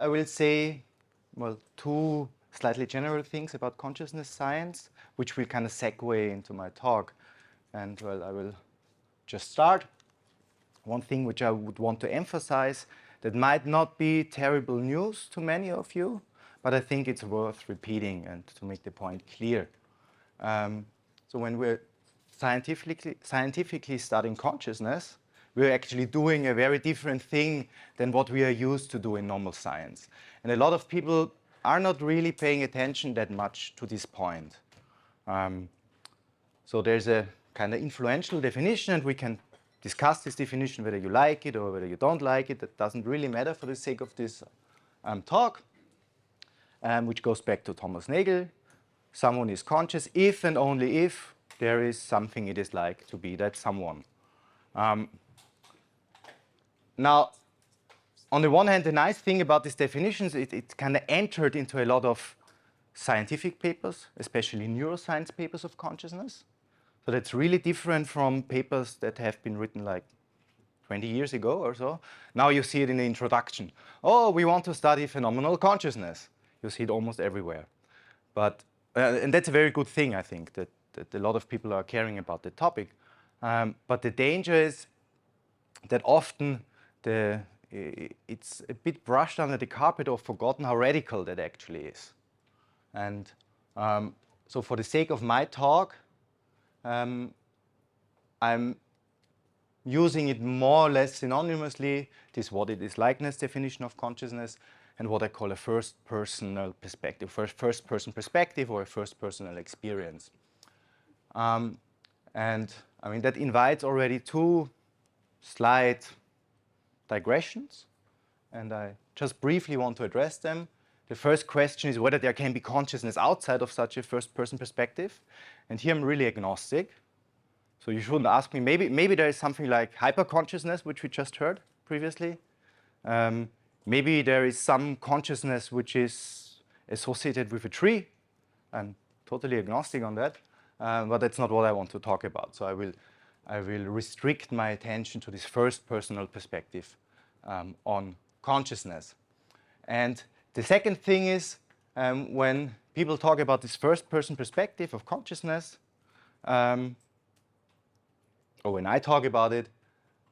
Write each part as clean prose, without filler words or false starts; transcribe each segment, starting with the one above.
I will say, well, two slightly general things about consciousness science, which will kind of segue into my talk. And well, I will just start. One thing which I would want to emphasize that might not be terrible news to many of you, but I think it's worth repeating and to make the point clear. So when we're scientifically studying consciousness, we're actually doing a very different thing than what we are used to do in normal science. And a lot of people are not really paying attention that much to this point. So there's a kind of influential definition, and we can discuss this definition, whether you like it or whether you don't like it. That doesn't really matter for the sake of this talk, which goes back to Thomas Nagel. Someone is conscious if and only if there is something it is like to be that someone. Now, on the one hand, the nice thing about these definitions, it kind of entered into a lot of scientific papers, especially neuroscience papers of consciousness. So that's really different from papers that have been written like 20 years ago or so. Now you see it in the introduction. Oh, we want to study phenomenal consciousness. You see it almost everywhere. But, and that's a very good thing, I think, that a lot of people are caring about the topic. But the danger is that often it's a bit brushed under the carpet or forgotten how radical that actually is. And so for the sake of my talk, I'm using it more or less synonymously, this what it is likeness definition of consciousness, and what I call a first-person perspective or a first-personal experience. And I mean, that invites already two slight digressions, and I just briefly want to address them. The first question is whether there can be consciousness outside of such a first-person perspective. And here I'm really agnostic. So you shouldn't ask me. Maybe there is something like hyperconsciousness, which we just heard previously. Maybe there is some consciousness which is associated with a tree. I'm totally agnostic on that. But that's not what I want to talk about. So I will restrict my attention to this first personal perspective on consciousness. And the second thing is when people talk about this first person perspective of consciousness, or when I talk about it,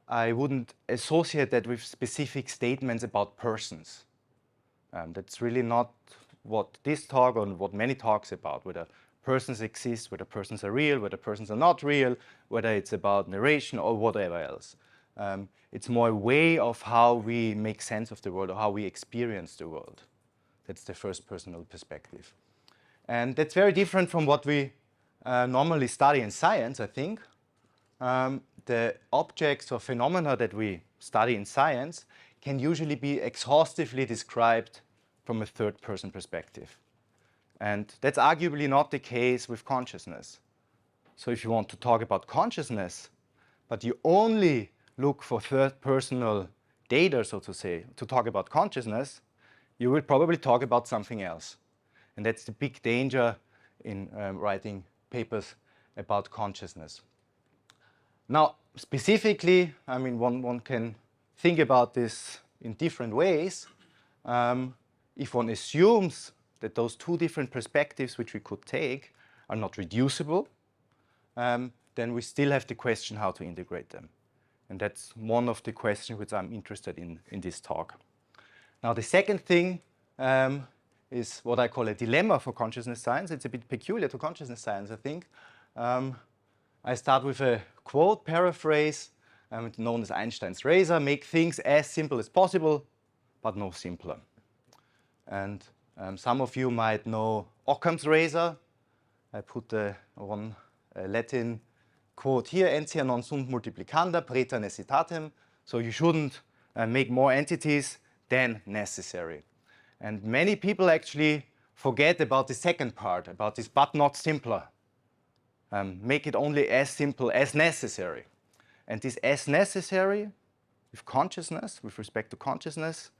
I wouldn't associate that with specific statements about persons. That's really not what this talk or what many talks about, whether persons exist, whether persons are real, whether persons are not real, whether it's about narration or whatever else. It's more a way of how we make sense of the world or how we experience the world. That's the first personal perspective. And that's very different from what we normally study in science, I think. The objects or phenomena that we study in science can usually be exhaustively described from a third-person perspective. And that's arguably not the case with consciousness. So if you want to talk about consciousness, but you only look for third-personal data, so to say, to talk about consciousness, you will probably talk about something else. And that's the big danger in writing papers about consciousness. Now, specifically, I mean, one can think about this in different ways. If one assumes that those two different perspectives which we could take are not reducible, then we still have the question how to integrate them. And that's one of the questions which I'm interested in this talk. Now, the second thing is what I call a dilemma for consciousness science. It's a bit peculiar to consciousness science, I think. I start with a quote, paraphrase, known as Einstein's razor: make things as simple as possible, but no simpler. And some of you might know Occam's razor. I put one Latin quote here: entia non sunt multiplicanda, praeter necessitatem. So you shouldn't make more entities than necessary. And many people actually forget about the second part, about this but not simpler. Make it only as simple as necessary. And this as necessary, with consciousness, with respect to consciousness,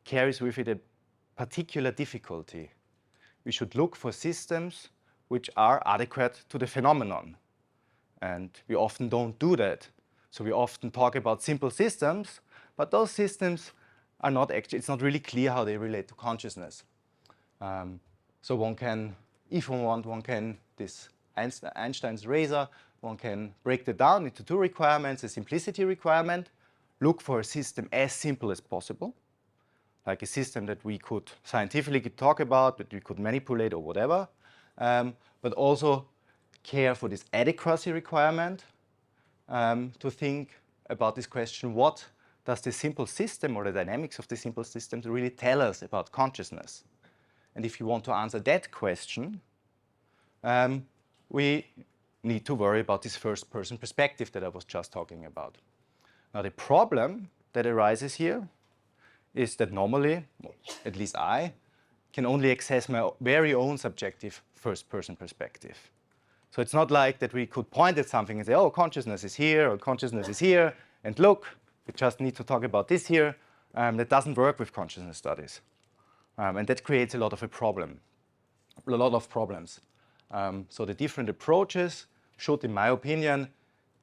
carries with it a particular difficulty. We should look for systems which are adequate to the phenomenon. And we often don't do that. So we often talk about simple systems, but those systems are not actually, it's not really clear how they relate to consciousness. So one can, if one wants, one can, this Einstein's razor, one can break that down into two requirements: a simplicity requirement, look for a system as simple as possible, like a system that we could scientifically talk about, that we could manipulate or whatever, but also care for this adequacy requirement, to think about this question: what does the simple system or the dynamics of the simple systems really tell us about consciousness? And if you want to answer that question, we need to worry about this first-person perspective that I was just talking about. Now, the problem that arises here is that normally, well, at least I, can only access my very own subjective first-person perspective. So it's not like that we could point at something and say, oh, consciousness is here, or consciousness is here, and look, we just need to talk about this here. That doesn't work with consciousness studies. And that creates a lot of problems. So the different approaches should, in my opinion,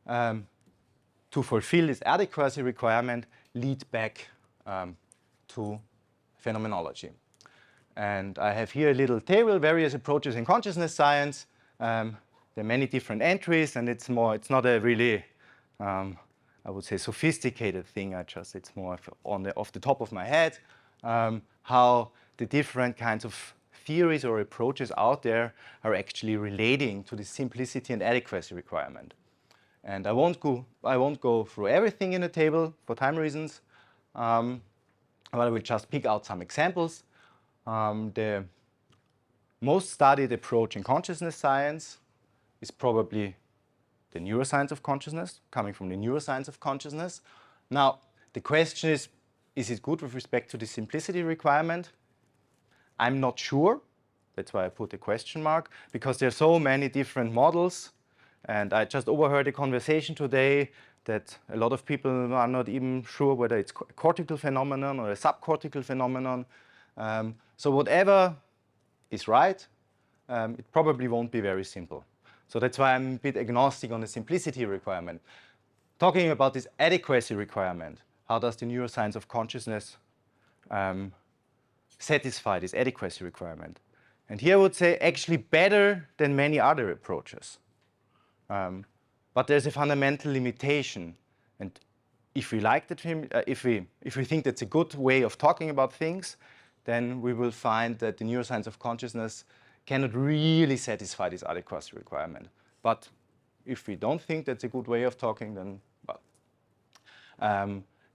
to fulfill this adequacy requirement, lead back to phenomenology. And I have here a little table, various approaches in consciousness science. There are many different entries, and it's not a really, I would say, sophisticated thing. It's more off the top of my head, how the different kinds of theories or approaches out there are actually relating to the simplicity and adequacy requirement. And I won't go through everything in the table for time reasons, but I will just pick out some examples. The most studied approach in consciousness science is probably the neuroscience of consciousness, coming from the neuroscience of consciousness. Now, the question is it good with respect to the simplicity requirement? I'm not sure. That's why I put a question mark, because there are so many different models. And I just overheard a conversation today that a lot of people are not even sure whether it's a cortical phenomenon or a subcortical phenomenon. So whatever is right, it probably won't be very simple. So that's why I'm a bit agnostic on the simplicity requirement. Talking about this adequacy requirement, how does the neuroscience of consciousness satisfy this adequacy requirement? And here I would say actually better than many other approaches. But there's a fundamental limitation. And if we like that, if we think that's a good way of talking about things, then we will find that the neuroscience of consciousness cannot really satisfy this adequacy requirement. But if we don't think that's a good way of talking, then well.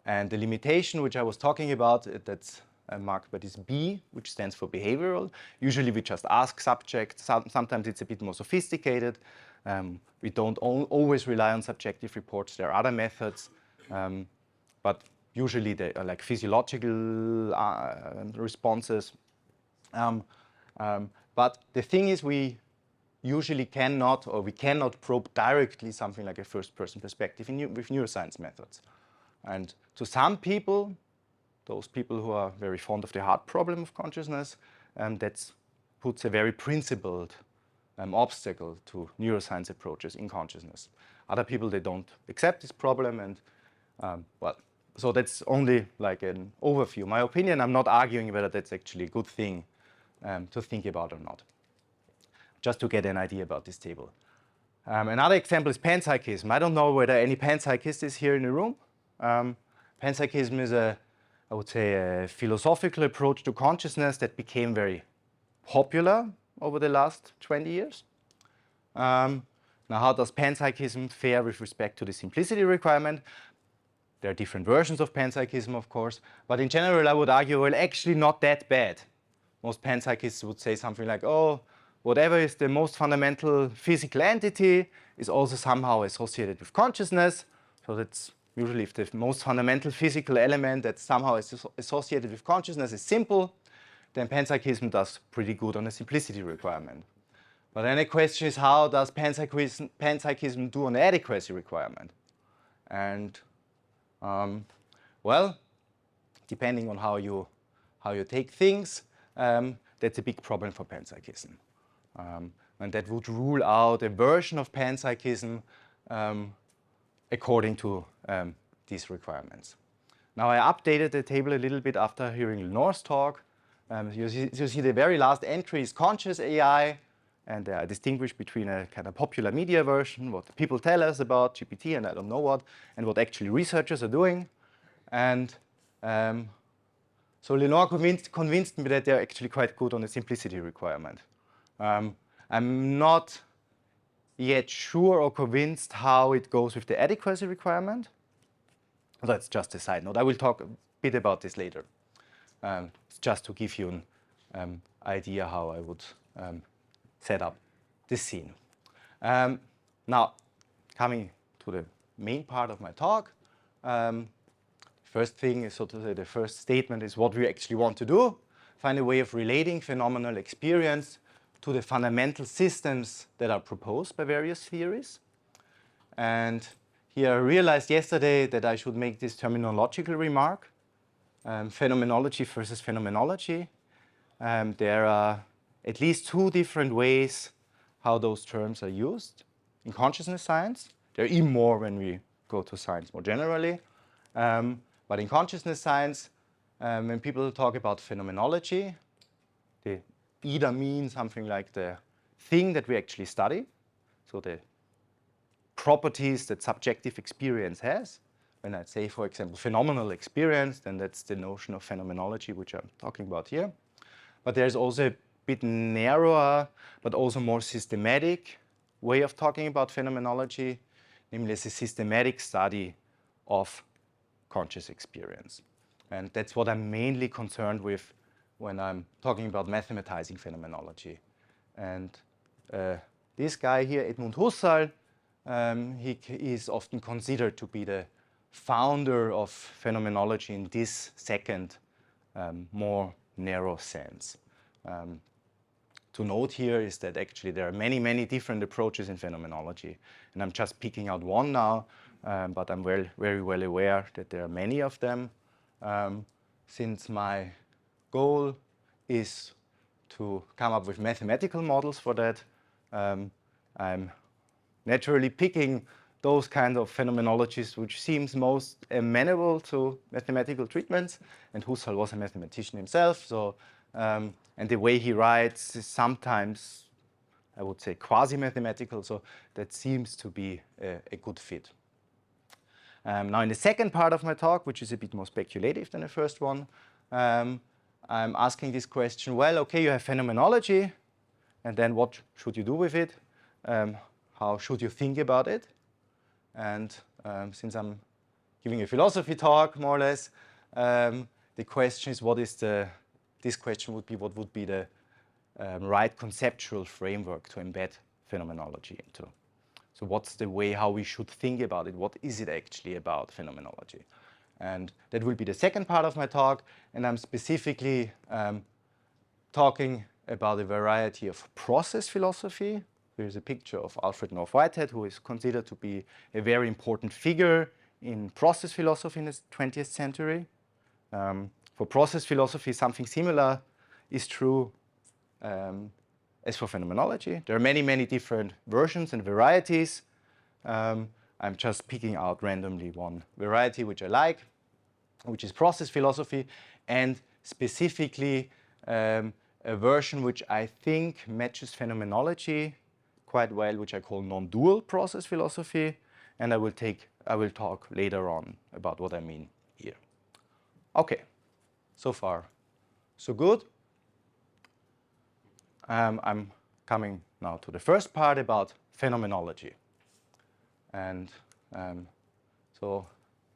And the limitation which I was talking about, that's marked by this B, which stands for behavioral. Usually we just ask subjects. Sometimes it's a bit more sophisticated. We don't always rely on subjective reports. There are other methods, but usually they are like physiological responses. But the thing is, we usually cannot probe directly something like a first-person perspective with neuroscience methods. And to some people, those people who are very fond of the hard problem of consciousness, that puts a very principled obstacle to neuroscience approaches in consciousness. Other people, they don't accept this problem, and well, so that's only like an overview. My opinion, I'm not arguing whether that's actually a good thing to think about or not, just to get an idea about this table. Another example is panpsychism. I don't know whether any panpsychist is here in the room. Panpsychism is I would say, a philosophical approach to consciousness that became very popular over the last 20 years. Now, how does panpsychism fare with respect to the simplicity requirement? There are different versions of panpsychism, of course, but in general, I would argue, well, actually not that bad. Most panpsychists would say something like, oh, whatever is the most fundamental physical entity is also somehow associated with consciousness. So that's usually if the most fundamental physical element that somehow is associated with consciousness is simple, then panpsychism does pretty good on the simplicity requirement. But then the question is, how does panpsychism do on the adequacy requirement? And well, depending on how you take things, that's a big problem for panpsychism. And that would rule out a version of panpsychism according to these requirements. Now I updated the table a little bit after hearing Lenore's talk. You see the very last entry is conscious AI, and I distinguish between a kind of popular media version, what people tell us about GPT and I don't know what, and what actually researchers are doing. And so Lenore convinced me that they're actually quite good on the simplicity requirement. I'm not yet sure or convinced how it goes with the adequacy requirement. That's just a side note. I will talk a bit about this later. Just to give you an idea how I would set up this scene. Now, coming to the main part of my talk, first thing is, so to say, the first statement is what we actually want to do, find a way of relating phenomenal experience to the fundamental systems that are proposed by various theories. And here I realized yesterday that I should make this terminological remark, phenomenology versus phenomenology. There are at least two different ways how those terms are used in consciousness science. There are even more when we go to science more generally. But in consciousness science, when people talk about phenomenology, they either mean something like the thing that we actually study, so the properties that subjective experience has. When I say, for example, phenomenal experience, then that's the notion of phenomenology, which I'm talking about here. But there's also a bit narrower, but also more systematic way of talking about phenomenology, namely as a systematic study of conscious experience. And that's what I'm mainly concerned with when I'm talking about mathematizing phenomenology. And this guy here, Edmund Husserl, he is often considered to be the founder of phenomenology in this second, more narrow sense. To note here is that actually there are many, many different approaches in phenomenology. And I'm just picking out one now, but I'm very well aware that there are many of them. Since my goal is to come up with mathematical models for that, I'm naturally picking those kind of phenomenologies which seems most amenable to mathematical treatments. And Husserl was a mathematician himself, so and the way he writes is sometimes, I would say, quasi-mathematical, so that seems to be a good fit. Now in the second part of my talk, which is a bit more speculative than the first one, I'm asking this question, well, okay, you have phenomenology, and then what should you do with it? How should you think about it? And since I'm giving a philosophy talk, more or less, the question is, this question would be, what would be the right conceptual framework to embed phenomenology into? So what's the way how we should think about it? What is it actually about phenomenology? And that will be the second part of my talk, and I'm specifically talking about a variety of process philosophy. Here's a picture of Alfred North Whitehead, who is considered to be a very important figure in process philosophy in the 20th century. For process philosophy, something similar is true as for phenomenology. There are many, many different versions and varieties. I'm just picking out randomly one variety which I like, which is process philosophy, and specifically a version which I think matches phenomenology quite well, which I call non-dual process philosophy, and I will talk later on about what I mean here. Okay, so far so good. I'm coming now to the first part about phenomenology. And so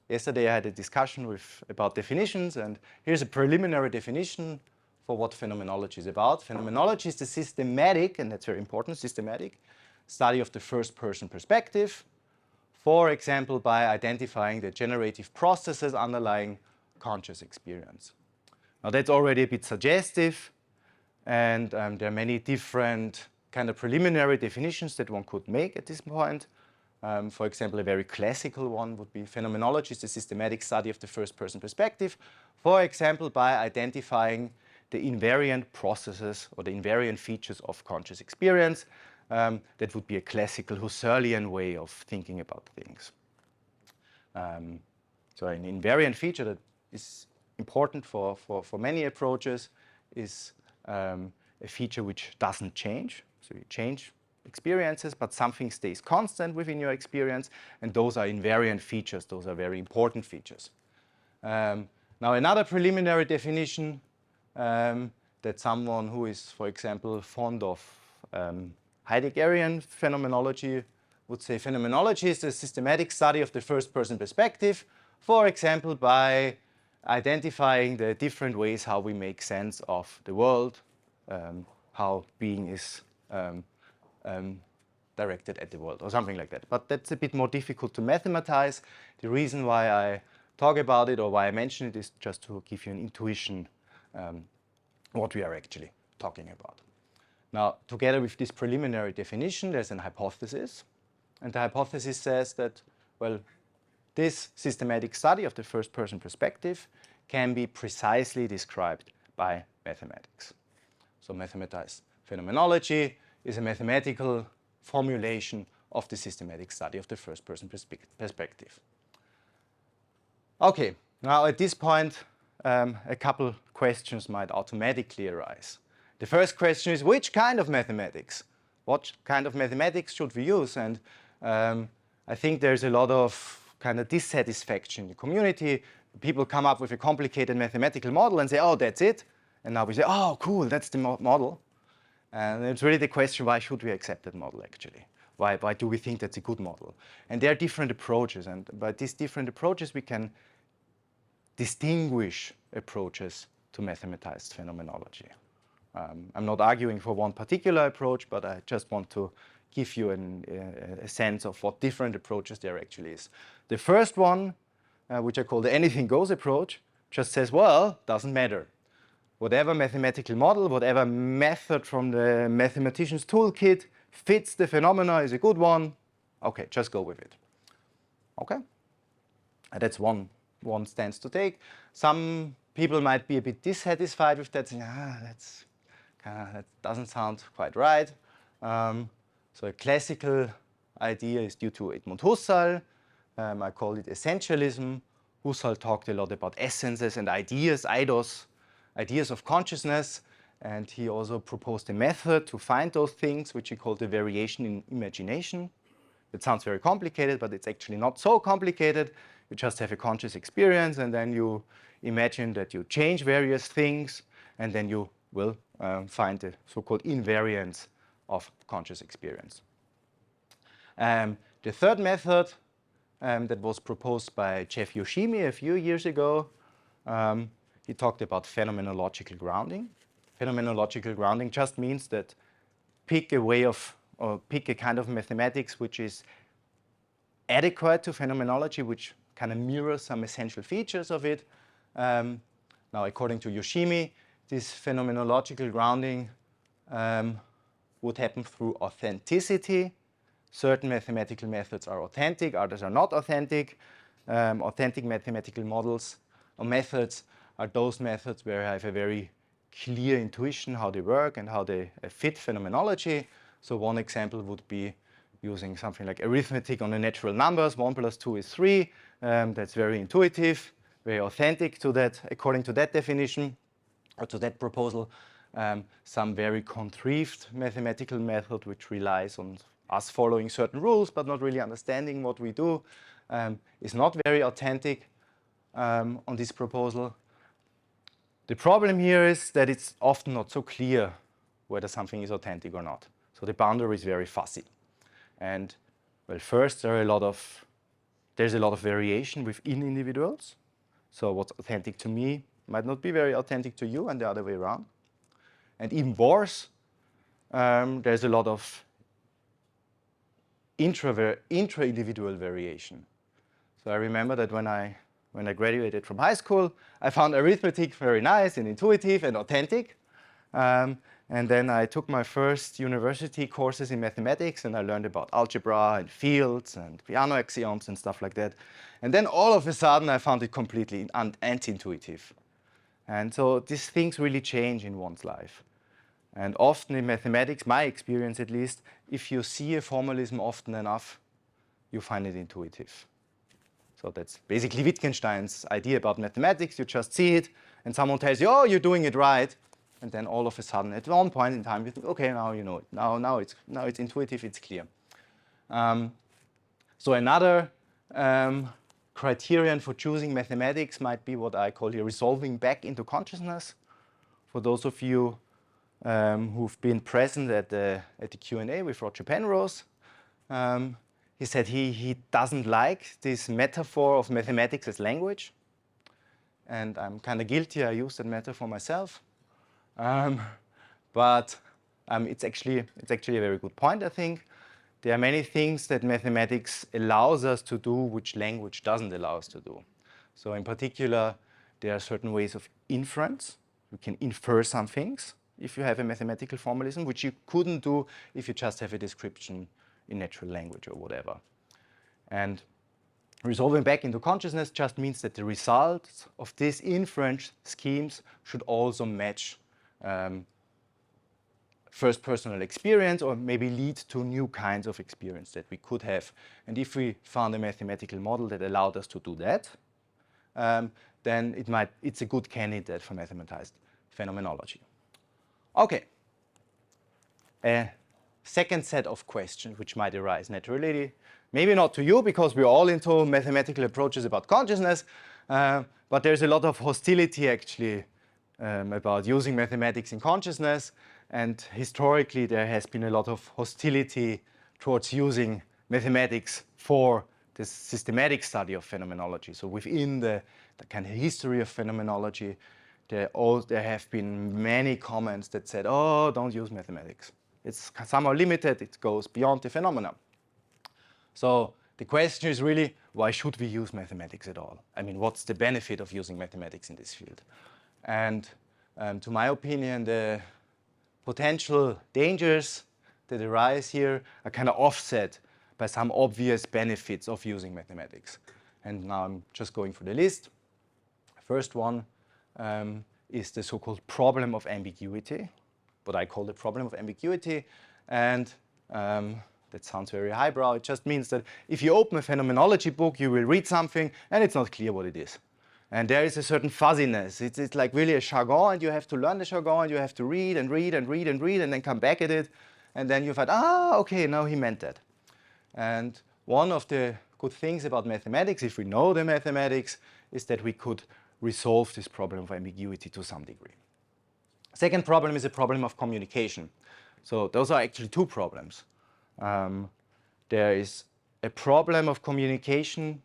yesterday I had a discussion about definitions, and here's a preliminary definition for what phenomenology is about. Phenomenology is the systematic, and that's very important, systematic study of the first-person perspective, for example, by identifying the generative processes underlying conscious experience. Now that's already a bit suggestive, and there are many different kind of preliminary definitions that one could make at this point. For example, a very classical one would be phenomenology is the systematic study of the first-person perspective, for example, by identifying the invariant processes or the invariant features of conscious experience. That would be a classical Husserlian way of thinking about things. So an invariant feature that is important for many approaches is a feature which doesn't change. So you change experiences, but something stays constant within your experience, and those are invariant features. Those are very important features. Now another preliminary definition that someone who is, for example, fond of Heideggerian phenomenology would say phenomenology is a systematic study of the first-person perspective, for example, by identifying the different ways how we make sense of the world, how being is directed at the world, or something like that. But that's a bit more difficult to mathematize. The reason why I talk about it or why I mention it is just to give you an intuition what we are actually talking about. Now, together with this preliminary definition, there's an hypothesis. And the hypothesis says that, well, this systematic study of the first-person perspective can be precisely described by mathematics. So mathematized phenomenology is a mathematical formulation of the systematic study of the first-person perspective. Okay, now at this point, a couple questions might automatically arise. The first question is, which kind of mathematics? What kind of mathematics should we use? And I think there's a lot of kind of dissatisfaction in the community. People come up with a complicated mathematical model and say, oh, that's it. And now we say, oh, cool, that's the model. And it's really the question, why should we accept that model, actually? Why do we think that's a good model? And there are different approaches. And by these different approaches, we can distinguish approaches to mathematized phenomenology. I'm not arguing for one particular approach, but I just want to give you a sense of what different approaches there actually is. The first one, which I call the anything goes approach, just says, well, doesn't matter. Whatever mathematical model, whatever method from the mathematician's toolkit fits the phenomena is a good one. Okay, just go with it. Okay? And that's one stance to take. Some people might be a bit dissatisfied with that, saying, that doesn't sound quite right. So a classical idea is due to Edmund Husserl. I call it essentialism. Husserl talked a lot about essences and ideas, eidos, ideas of consciousness. And he also proposed a method to find those things, which he called the variation in imagination. It sounds very complicated, but it's actually not so complicated. You just have a conscious experience, and then you imagine that you change various things, and then you will find the so-called invariance of conscious experience. The third method that was proposed by Jeff Yoshimi a few years ago, he talked about phenomenological grounding. Phenomenological grounding just means that pick a way of, or pick a kind of mathematics which is adequate to phenomenology, which kind of mirrors some essential features of it. Now, according to Yoshimi, this phenomenological grounding would happen through authenticity. Certain mathematical methods are authentic, others are not authentic. Authentic mathematical models or methods are those methods where I have a very clear intuition how they work and how they fit phenomenology. So one example would be using something like arithmetic on the natural numbers. 1 + 2 is 3. That's very intuitive, very authentic to that, according to that definition, or to that proposal. Some very contrived mathematical method which relies on us following certain rules but not really understanding what we do is not very authentic on this proposal. The problem here is that it's often not so clear whether something is authentic or not. So the boundary is very fuzzy. And well, first there's a lot of variation within individuals. So what's authentic to me might not be very authentic to you, and the other way around. And even worse, there's a lot of intra-individual variation. So I remember that when I graduated from high school, I found arithmetic very nice and intuitive and authentic. And then I took my first university courses in mathematics, and I learned about algebra and fields and Peano axioms and stuff like that. And then all of a sudden, I found it completely anti-intuitive. And so these things really change in one's life. And often in mathematics, my experience at least, if you see a formalism often enough, you find it intuitive. So that's basically Wittgenstein's idea about mathematics. You just see it, and someone tells you, oh, you're doing it right. And then all of a sudden, at one point in time, you think, okay, now you know it. Now it's intuitive, it's clear. So another criterion for choosing mathematics might be what I call here resolving back into consciousness. For those of you who've been present at the Q&A with Roger Penrose, he said he doesn't like this metaphor of mathematics as language. And I'm kind of guilty, I use that metaphor myself. But it's actually a very good point, I think. There are many things that mathematics allows us to do which language doesn't allow us to do. So in particular, there are certain ways of inference. You can infer some things if you have a mathematical formalism, which you couldn't do if you just have a description in natural language or whatever. And resolving back into consciousness just means that the results of these inference schemes should also match first personal experience, or maybe lead to new kinds of experience that we could have. And if we found a mathematical model that allowed us to do that, then it's a good candidate for mathematized phenomenology. Okay. A second set of questions which might arise naturally, maybe not to you because we're all into mathematical approaches about consciousness, but there's a lot of hostility actually about using mathematics in consciousness. And historically, there has been a lot of hostility towards using mathematics for the systematic study of phenomenology. So within the kind of history of phenomenology, there have been many comments that said, oh, don't use mathematics. It's somehow limited. It goes beyond the phenomena. So the question is really, why should we use mathematics at all? I mean, what's the benefit of using mathematics in this field? And to my opinion, the potential dangers that arise here are kind of offset by some obvious benefits of using mathematics. And now I'm just going through the list. First one is the so-called problem of ambiguity, what I call the problem of ambiguity. And that sounds very highbrow. It just means that if you open a phenomenology book, you will read something, and it's not clear what it is. And there is a certain fuzziness. It's like really a jargon, and you have to learn the jargon, and you have to read and read and read and read, and then come back at it. And then you find, okay, now he meant that. And one of the good things about mathematics, if we know the mathematics, is that we could resolve this problem of ambiguity to some degree. Second problem is a problem of communication. So those are actually two problems. There is a problem of communication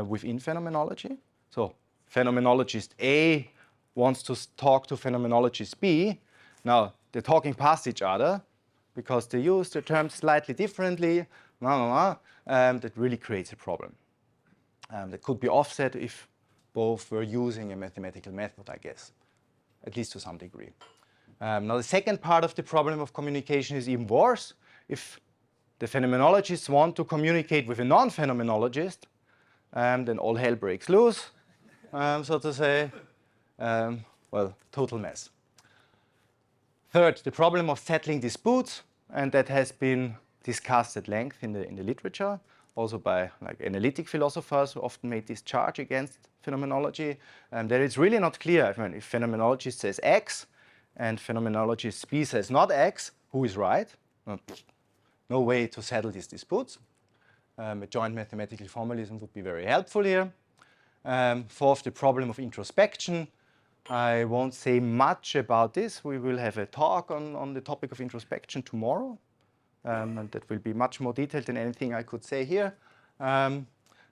within phenomenology. So phenomenologist A wants to talk to phenomenologist B. Now, they're talking past each other because they use the terms slightly differently. That really creates a problem. That could be offset if both were using a mathematical method, I guess, at least to some degree. Now, the second part of the problem of communication is even worse. If the phenomenologists want to communicate with a non-phenomenologist, then all hell breaks loose. So to say, well, total mess. Third, the problem of settling disputes, and that has been discussed at length in the literature, also by like analytic philosophers who often made this charge against phenomenology, that it's really not clear. I mean, if phenomenologist says X and phenomenologist B says not X, who is right? No way to settle these disputes. A joint mathematical formalism would be very helpful here. Fourth, the problem of introspection. I won't say much about this. We will have a talk on the topic of introspection tomorrow. And that will be much more detailed than anything I could say here.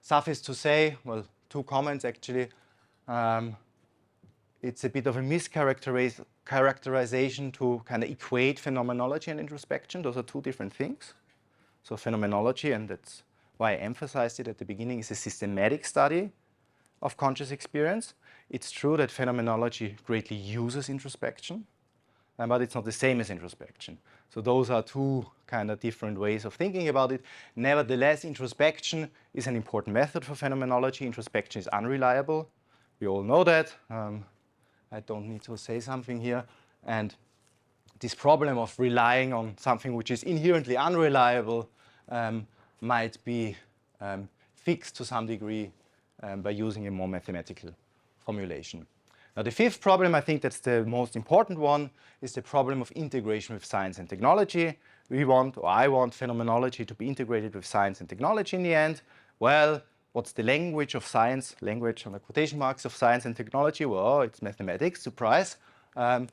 Suffice to say, well, two comments actually. It's a bit of a mischaracterization to kind of equate phenomenology and introspection. Those are two different things. So phenomenology, and that's why I emphasized it at the beginning, is a systematic study of conscious experience. It's true that phenomenology greatly uses introspection, but it's not the same as introspection. So those are two kind of different ways of thinking about it. Nevertheless, introspection is an important method for phenomenology. Introspection is unreliable. We all know that. I don't need to say something here. And this problem of relying on something which is inherently unreliable might be fixed to some degree by using a more mathematical formulation. Now the fifth problem, I think that's the most important one, is the problem of integration with science and technology. We want, or I want, phenomenology to be integrated with science and technology in the end. Well, what's the language of science? Language on the quotation marks of science and technology? Well, it's mathematics, surprise.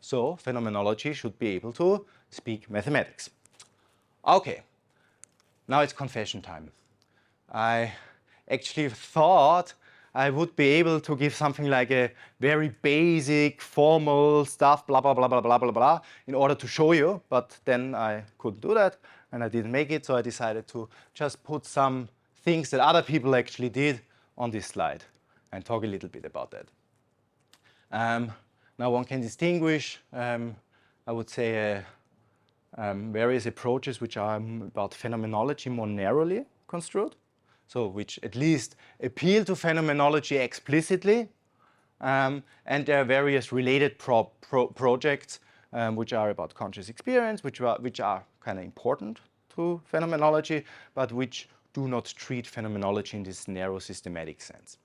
So phenomenology should be able to speak mathematics. Okay, now it's confession time. I actually thought I would be able to give something like a very basic, formal stuff, blah, blah, blah, blah, blah, blah, blah, in order to show you, but then I couldn't do that, and I didn't make it, so I decided to just put some things that other people actually did on this slide and talk a little bit about that. Now one can distinguish, I would say, various approaches which are about phenomenology more narrowly construed, so which at least appeal to phenomenology explicitly, and there are various related projects which are about conscious experience, which are kind of important to phenomenology, but which do not treat phenomenology in this narrow systematic sense.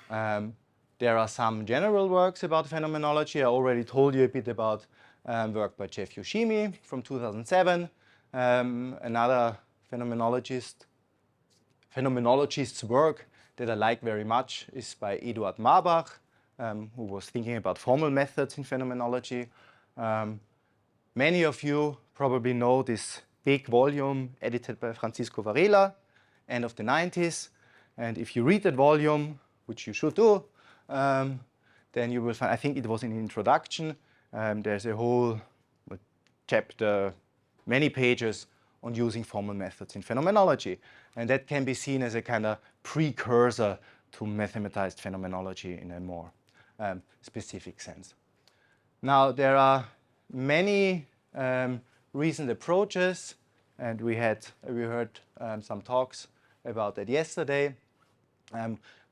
There are some general works about phenomenology. I already told you a bit about work by Jeff Yoshimi from 2007. Another phenomenologist's work that I like very much is by Eduard Marbach, who was thinking about formal methods in phenomenology. Many of you probably know this big volume edited by Francisco Varela, end of the 90s. And if you read that volume, which you should do, then you will find, I think it was in the introduction, there's a whole chapter, many pages on using formal methods in phenomenology. And that can be seen as a kind of precursor to mathematized phenomenology in a more specific sense. Now, there are many recent approaches, and we heard some talks about that yesterday,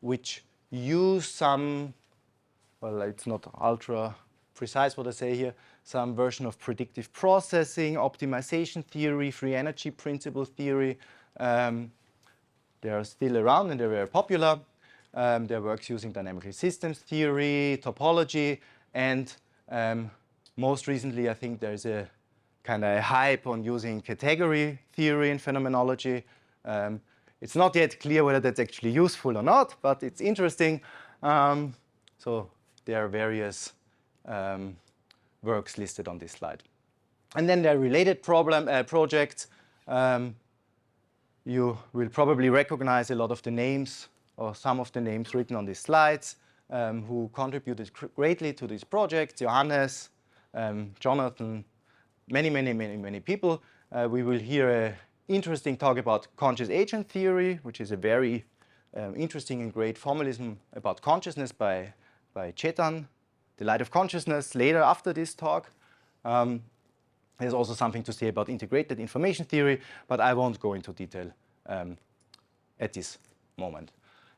which use some, well, it's not ultra precise what I say here, some version of predictive processing, optimization theory, free energy principle theory. They are still around and they're very popular. There are works using dynamical systems theory, topology, and most recently I think there's a kind of a hype on using category theory in phenomenology. It's not yet clear whether that's actually useful or not, but it's interesting. So there are various works listed on this slide. And then there are related projects. You will probably recognize a lot of the names or some of the names written on these slides who contributed greatly to these projects. Johannes, Jonathan, many people. We will hear an interesting talk about conscious agent theory, which is a very interesting and great formalism about consciousness by Chetan, The Light of Consciousness, later after this talk. There's also something to say about integrated information theory, but I won't go into detail at this moment.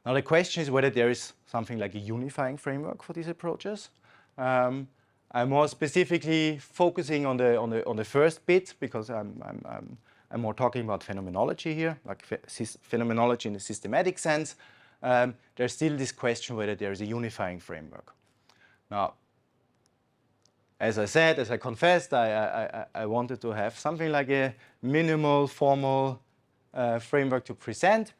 Now the question is whether there is something like a unifying framework for these approaches. I'm more specifically focusing on the first bit because I'm more talking about phenomenology here, like phenomenology in the systematic sense. There's still this question whether there is a unifying framework. Now, as I said, as I confessed, I wanted to have something like a minimal formal framework to present,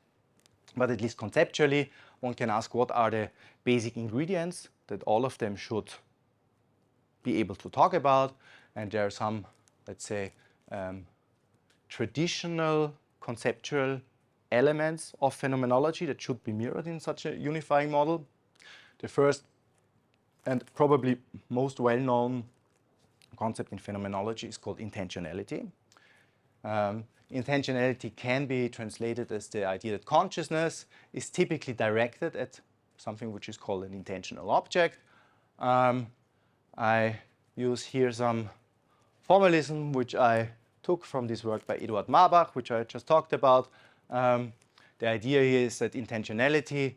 but at least conceptually, one can ask what are the basic ingredients that all of them should be able to talk about. And there are some, let's say, traditional conceptual elements of phenomenology that should be mirrored in such a unifying model. The first and probably most well-known concept in phenomenology is called intentionality. Intentionality can be translated as the idea that consciousness is typically directed at something which is called an intentional object. I use here some formalism which I took from this work by Eduard Marbach, which I just talked about. The idea here is that intentionality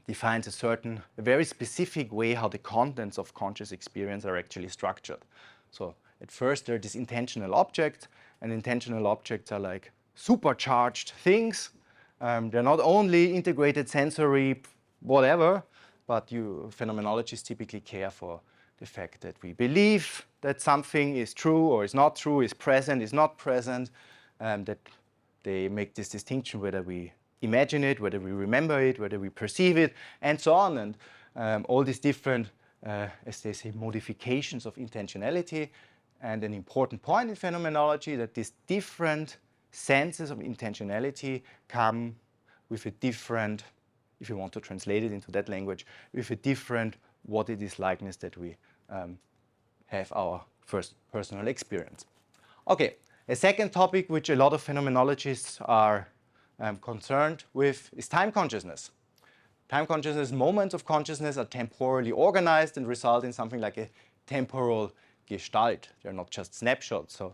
defines a very specific way how the contents of conscious experience are actually structured. So at first there are these intentional objects, and intentional objects are like supercharged things They're not only integrated sensory whatever, but phenomenologists typically care for the fact that we believe that something is true or is not true, is present, is not present, that they make this distinction whether we imagine it, whether we remember it, whether we perceive it, and so on. And all these different, as they say, modifications of intentionality. And an important point in phenomenology that these different senses of intentionality come with a different, if you want to translate it into that language, with a different what it is likeness that we have our first personal experience. Okay, a second topic which a lot of phenomenologists are concerned with is time consciousness. Time consciousness, moments of consciousness are temporally organized and result in something like a temporal gestalt. They're not just snapshots. So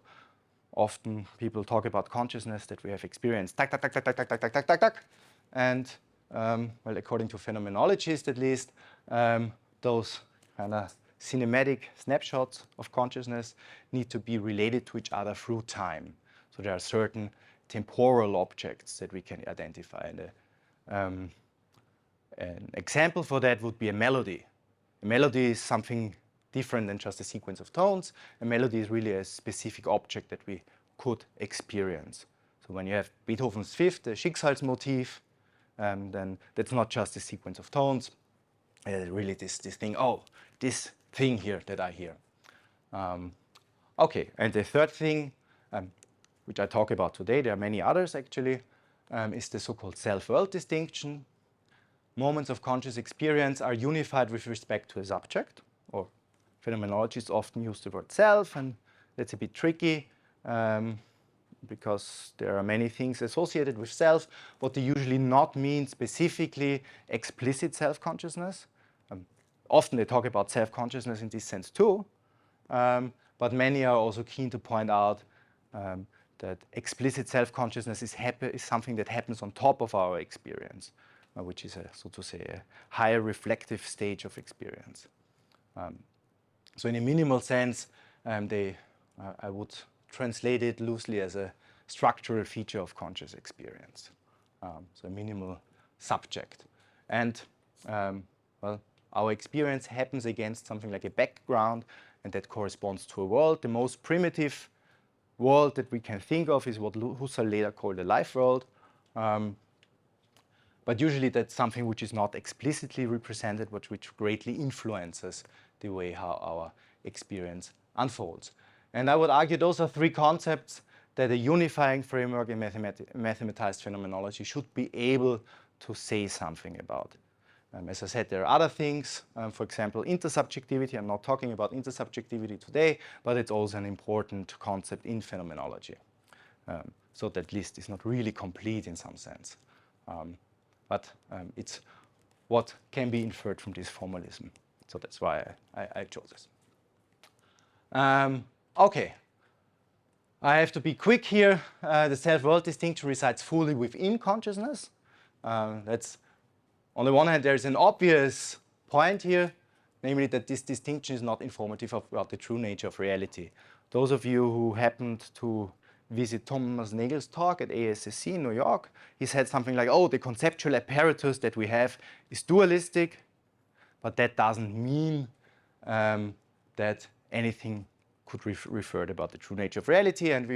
often people talk about consciousness that we have experienced, tak, tak, tak, tak, tak, tak, tak, tak, tak, tak, tak. And well, according to phenomenologists at least, those kind of cinematic snapshots of consciousness need to be related to each other through time. So there are certain temporal objects that we can identify. And an example for that would be a melody. A melody is something different than just a sequence of tones. A melody is really a specific object that we could experience. So when you have Beethoven's Fifth, the Schicksalsmotiv, then that's not just a sequence of tones. Really this thing, oh, this thing here that I hear. Okay, and the third thing, which I talk about today, there are many others actually, is the so-called self-world distinction. Moments of conscious experience are unified with respect to a subject, or phenomenologists often use the word self, and that's a bit tricky because there are many things associated with self, but they usually not mean specifically explicit self-consciousness. Often they talk about self-consciousness in this sense too, but many are also keen to point out that explicit self-consciousness is something that happens on top of our experience, which is, so to say, a higher reflective stage of experience. So in a minimal sense, I would translate it loosely as a structural feature of conscious experience. So a minimal subject. And well, our experience happens against something like a background, and that corresponds to a world. The most primitive world that we can think of is what Husserl later called the life world. But usually that's something which is not explicitly represented, but which greatly influences the way how our experience unfolds. And I would argue those are three concepts that a unifying framework in mathematized phenomenology should be able to say something about. As I said, there are other things, for example, intersubjectivity. I'm not talking about intersubjectivity today, but it's also an important concept in phenomenology. So that list is not really complete in some sense. But it's what can be inferred from this formalism. So that's why I chose this. Okay. I have to be quick here. The self-world distinction resides fully within consciousness. That's, on the one hand, there's an obvious point here, namely that this distinction is not informative about the true nature of reality. Those of you who happened to visit Thomas Nagel's talk at ASSC in New York, he said something like, oh, the conceptual apparatus that we have is dualistic, but that doesn't mean that anything could refer about the true nature of reality. And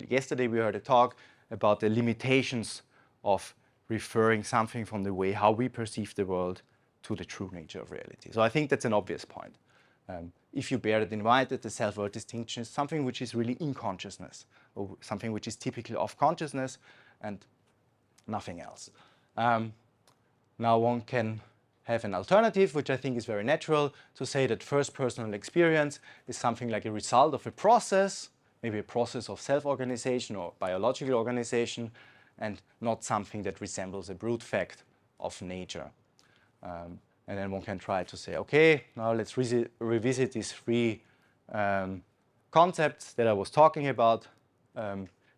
yesterday we heard a talk about the limitations of referring something from the way how we perceive the world to the true nature of reality. So I think that's an obvious point. If you bear it in mind that the self-world distinction is something which is really in consciousness, or something which is typically of consciousness and nothing else. Now one can have an alternative, which I think is very natural, to say that first personal experience is something like a result of a process, maybe a process of self-organization or biological organization, and not something that resembles a brute fact of nature. And then one can try to say, okay, now let's revisit these three concepts that I was talking about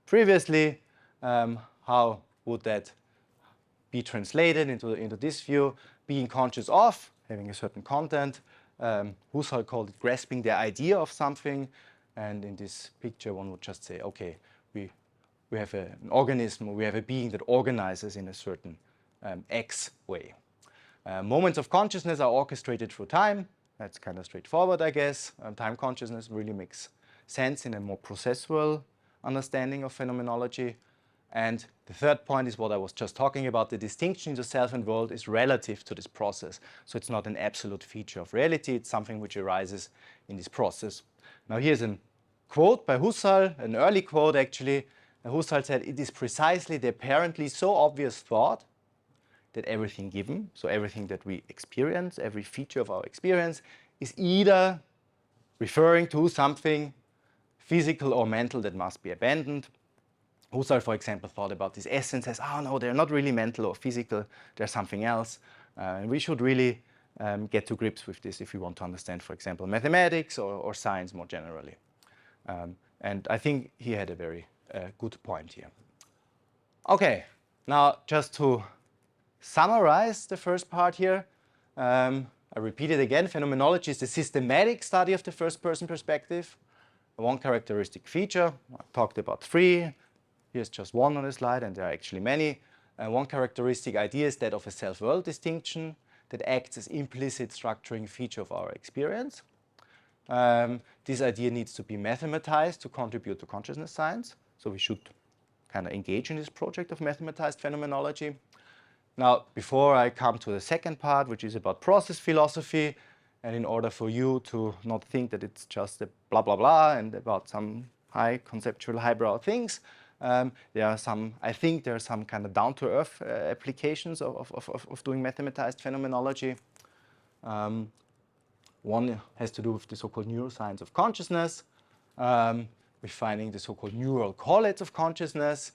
previously. How would that be translated into this view? Being conscious of, having a certain content. Husserl called it grasping the idea of something. And in this picture, one would just say, okay, we we have an organism, or we have a being that organizes in a certain X way. Moments of consciousness are orchestrated through time. That's kind of straightforward, I guess. Time consciousness really makes sense in a more processual understanding of phenomenology. And the third point is what I was just talking about. The distinction into self and world is relative to this process. So it's not an absolute feature of reality. It's something which arises in this process. Now here's a quote by Husserl, an early quote actually. Husserl said, "It is precisely the apparently so obvious thought that everything given, so everything that we experience, every feature of our experience, is either referring to something physical or mental that must be abandoned." Husserl, for example, thought about this essence as, oh no, they're not really mental or physical, they're something else. And we should really get to grips with this if we want to understand, for example, mathematics or science more generally. And I think he had a very good point here. Okay, now just to summarize the first part here, I repeat it again, phenomenology is the systematic study of the first-person perspective. One characteristic feature, I talked about three. Here's just one on the slide, and there are actually many. One characteristic idea is that of a self-world distinction that acts as implicit structuring feature of our experience. This idea needs to be mathematized to contribute to consciousness science. So we should kind of engage in this project of mathematized phenomenology. Now, before I come to the second part, which is about process philosophy, and in order for you to not think that it's just a blah, blah, blah, and about some high conceptual highbrow things, there are some, I think there are some kind of down-to-earth applications of doing mathematized phenomenology. One has to do with the so-called neuroscience of consciousness, with finding the so-called neural correlates of consciousness.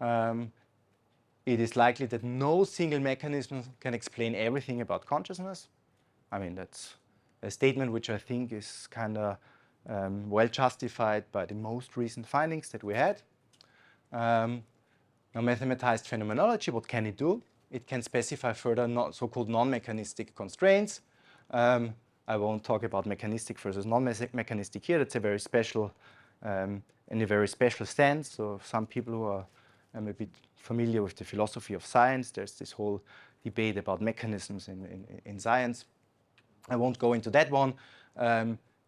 It is likely that no single mechanism can explain everything about consciousness. I mean, that's a statement which I think is kind of well justified by the most recent findings that we had. Now, mathematized phenomenology, what can it do? It can specify further so-called non-mechanistic constraints. I won't talk about mechanistic versus non-mechanistic here. That's a very special, in a very special sense. So some people who are a bit familiar with the philosophy of science, there's this whole debate about mechanisms in science. I won't go into that one.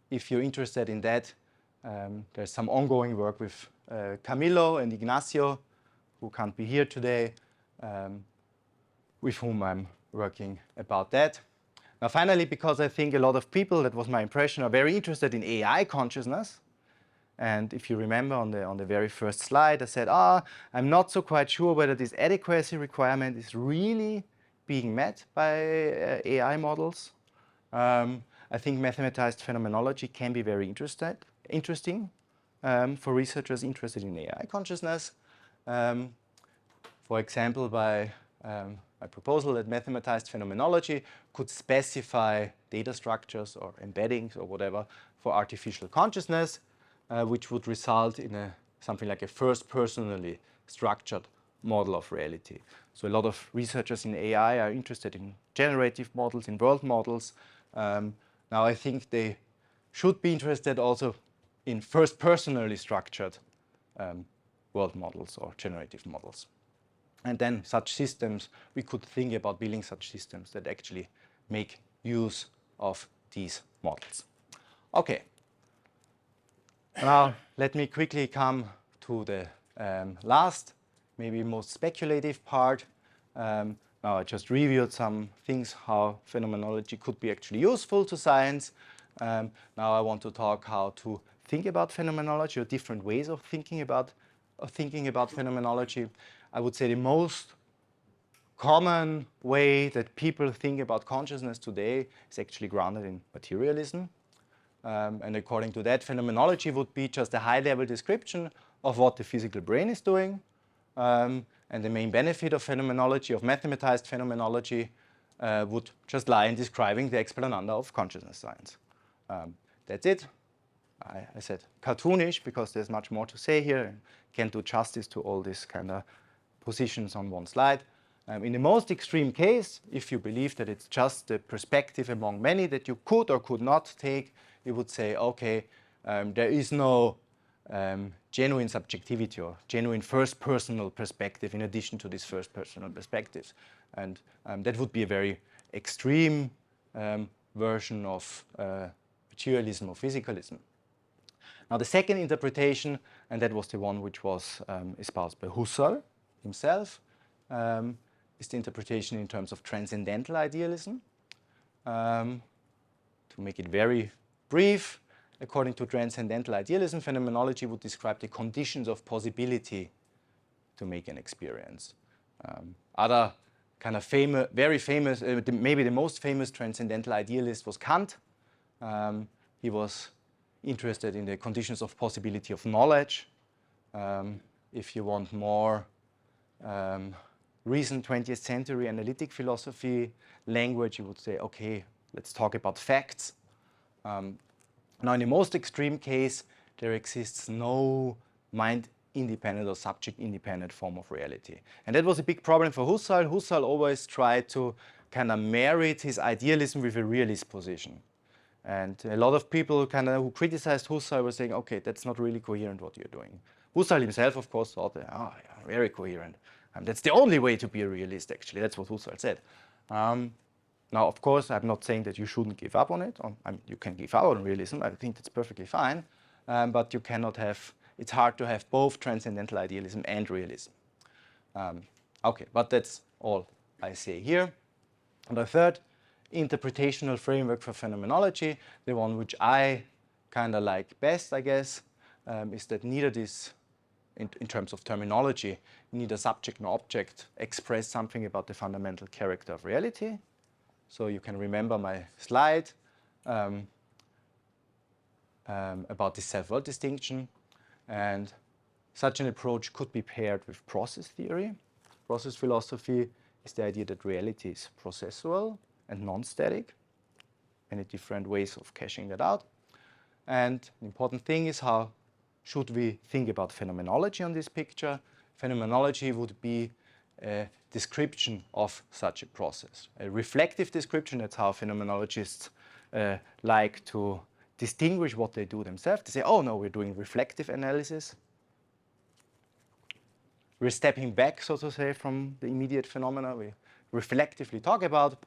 If you're interested in that, there's some ongoing work with Camilo and Ignacio, who can't be here today, with whom I'm working about that. Now finally, because I think a lot of people, that was my impression, are very interested in AI consciousness. And if you remember on the very first slide, I said, I'm not so quite sure whether this adequacy requirement is really being met by AI models. I think mathematized phenomenology can be very interesting for researchers interested in AI consciousness. For example, by my proposal that mathematized phenomenology could specify data structures or embeddings or whatever for artificial consciousness, which would result in something like a first-personally structured model of reality. So a lot of researchers in AI are interested in generative models, in world models. Now I think they should be interested also in first-personally structured world models or generative models. And then such systems, we could think about building such systems that actually make use of these models. Okay. Now let me quickly come to the last, maybe most speculative part. Now I just reviewed some things how phenomenology could be actually useful to science. Now I want to talk how to think about phenomenology or different ways of thinking about phenomenology. I would say the most common way that people think about consciousness today is actually grounded in materialism. And according to that, phenomenology would be just a high-level description of what the physical brain is doing. And the main benefit of phenomenology, of mathematized phenomenology, would just lie in describing the explananda of consciousness science. That's it. I said cartoonish because there's much more to say here. Can't do justice to all these kind of positions on one slide. In the most extreme case, if you believe that it's just a perspective among many that you could or could not take, you would say, okay, there is no genuine subjectivity or genuine first-personal perspective in addition to these first-personal perspectives. And that would be a very extreme version of materialism or physicalism. Now the second interpretation, and that was the one which was espoused by Husserl himself, is the interpretation in terms of transcendental idealism. To make it very brief, according to transcendental idealism, phenomenology would describe the conditions of possibility to make an experience. Other kind of very famous, maybe the most famous transcendental idealist was Kant. He was interested in the conditions of possibility of knowledge. If you want more recent 20th century analytic philosophy language, you would say, okay, let's talk about facts. Now, in the most extreme case, there exists no mind-independent or subject-independent form of reality. And that was a big problem for Husserl. Husserl always tried to kind of marry his idealism with a realist position. And a lot of people who criticized Husserl were saying, okay, that's not really coherent what you're doing. Husserl himself, of course, thought, yeah, very coherent. That's the only way to be a realist, actually. That's what Husserl said. Now, of course, I'm not saying that you shouldn't give up on it. You can give up on realism. I think that's perfectly fine. But you cannot have, it's hard to have both transcendental idealism and realism. Okay, but that's all I say here. And the third interpretational framework for phenomenology, the one which I kind of like best, I guess, is that neither this, in terms of terminology, neither subject nor object express something about the fundamental character of reality. So you can remember my slide about the self-world distinction. And such an approach could be paired with process theory. Process philosophy is the idea that reality is processual and non-static. Many different ways of cashing that out. And the important thing is how should we think about phenomenology on this picture. Phenomenology would be a description of such a process. A reflective description, that's how phenomenologists like to distinguish what they do themselves. They say, oh no, we're doing reflective analysis. We're stepping back, so to say, from the immediate phenomena we reflectively talk about.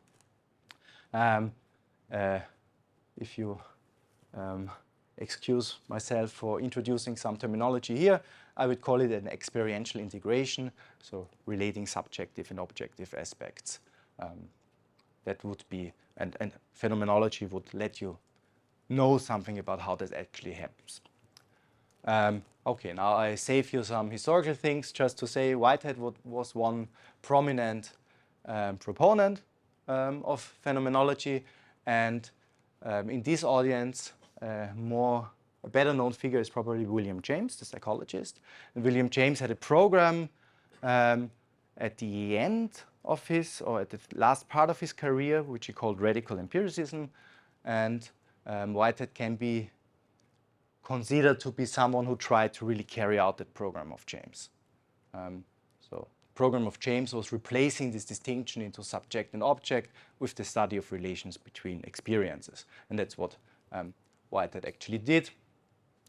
If you excuse myself for introducing some terminology here, I would call it an experiential integration, so relating subjective and objective aspects. That would be, and phenomenology would let you know something about how that actually happens. Okay, now I save you some historical things just to say Whitehead was one prominent proponent of phenomenology, and in this audience, a better known figure is probably William James, the psychologist. And William James had a program at the end of his, or at the last part of his career, which he called radical empiricism. And Whitehead can be considered to be someone who tried to really carry out the program of James. So the program of James was replacing this distinction into subject and object with the study of relations between experiences. And that's what Whitehead actually did.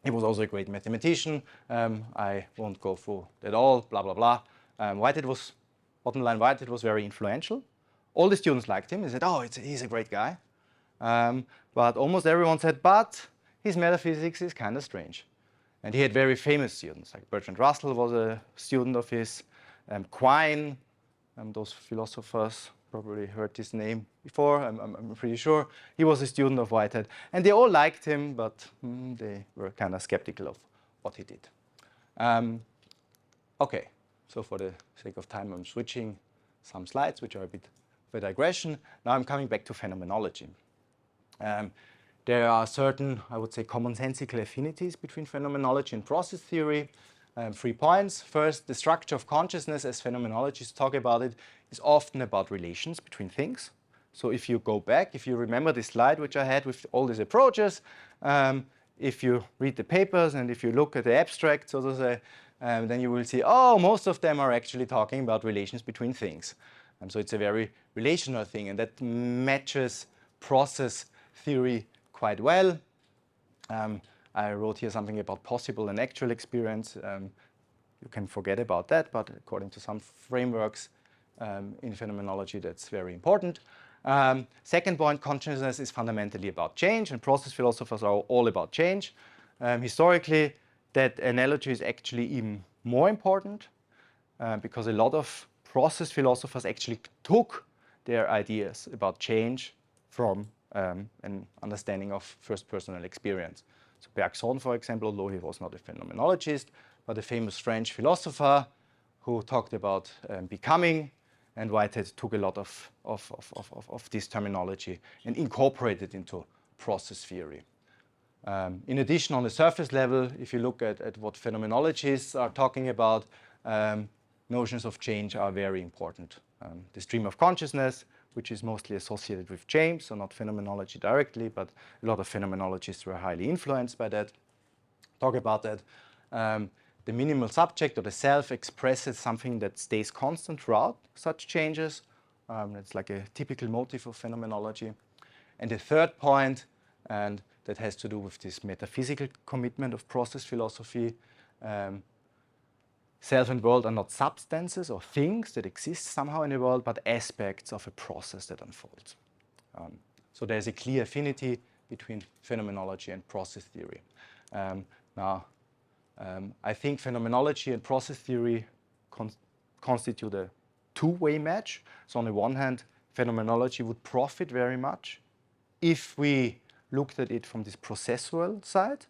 He was also a great mathematician. I won't go through that all, blah, blah, blah. Bottom line, Whitehead was very influential. All the students liked him. They said, oh, he's a great guy. But almost everyone said, but his metaphysics is kind of strange. And he had very famous students, like Bertrand Russell was a student of his, Quine, those philosophers probably heard his name before, I'm pretty sure. He was a student of Whitehead. And they all liked him, but they were kind of skeptical of what he did. Okay, so for the sake of time, I'm switching some slides, which are a bit of a digression. Now I'm coming back to phenomenology. There are certain, I would say, commonsensical affinities between phenomenology and process theory. 3 points. First, the structure of consciousness, as phenomenologists talk about it, is often about relations between things. So if you go back, if you remember this slide which I had with all these approaches, if you read the papers and if you look at the abstract, so to say, then you will see, oh, most of them are actually talking about relations between things. So it's a very relational thing, and that matches process theory quite well. I wrote here something about possible and actual experience. You can forget about that, but according to some frameworks in phenomenology, that's very important. Second point, consciousness is fundamentally about change, and process philosophers are all about change. Historically, that analogy is actually even more important because a lot of process philosophers actually took their ideas about change from an understanding of first personal experience. So Bergson, for example, although he was not a phenomenologist, but a famous French philosopher who talked about becoming, and Whitehead took a lot of this terminology and incorporated into process theory. In addition, on the surface level, if you look at what phenomenologists are talking about, notions of change are very important. The stream of consciousness, which is mostly associated with James, so not phenomenology directly, but a lot of phenomenologists were highly influenced by that, talk about that. The minimal subject or the self expresses something that stays constant throughout such changes. That's like a typical motive of phenomenology. And the third point, and that has to do with this metaphysical commitment of process philosophy, self and world are not substances or things that exist somehow in the world, but aspects of a process that unfolds. So there's a clear affinity between phenomenology and process theory. I think phenomenology and process theory constitute a two-way match. So on the one hand, phenomenology would profit very much if we looked at it from this processual side.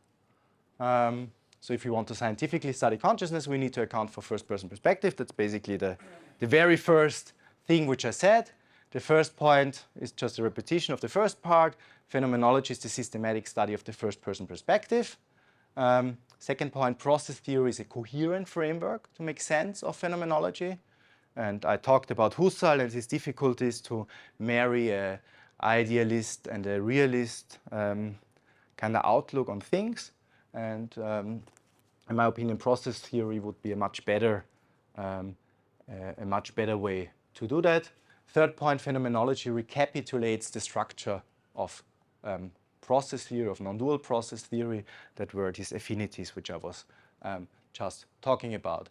So if we want to scientifically study consciousness, we need to account for first-person perspective. That's basically the very first thing which I said. The first point is just a repetition of the first part. Phenomenology is the systematic study of the first-person perspective. Second point, process theory is a coherent framework to make sense of phenomenology. And I talked about Husserl and his difficulties to marry an idealist and a realist kind of outlook on things. And in my opinion, process theory would be a much better way to do that. Third point, phenomenology recapitulates the structure of process theory, of non-dual process theory, that were these affinities which I was just talking about.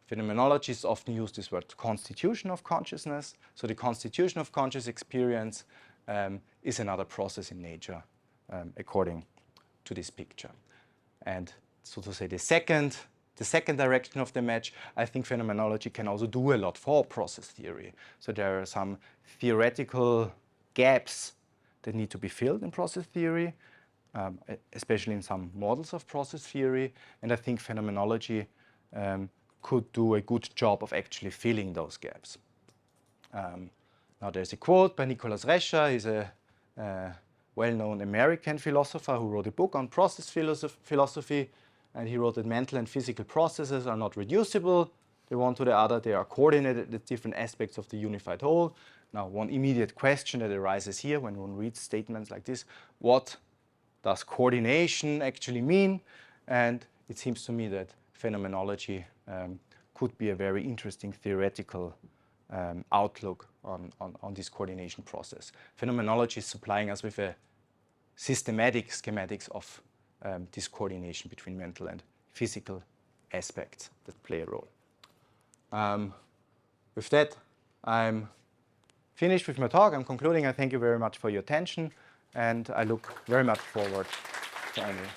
Phenomenologists often use this word constitution of consciousness. So the constitution of conscious experience is another process in nature, according to this picture. And so to say, the second direction of the match, I think phenomenology can also do a lot for process theory. So there are some theoretical gaps that need to be filled in process theory, especially in some models of process theory. And I think phenomenology could do a good job of actually filling those gaps. Now there's a quote by Nicholas Rescher. He's a well-known American philosopher who wrote a book on process philosophy. And he wrote that mental and physical processes are not reducible, the one to the other. They are coordinated with different aspects of the unified whole. Now, one immediate question that arises here when one reads statements like this: what does coordination actually mean? And it seems to me that phenomenology could be a very interesting theoretical outlook on this coordination process. Phenomenology is supplying us with a systematic schematics of this coordination between mental and physical aspects that play a role. With that, I'm finished with my talk. I'm concluding. I thank you very much for your attention, and I look very much forward to any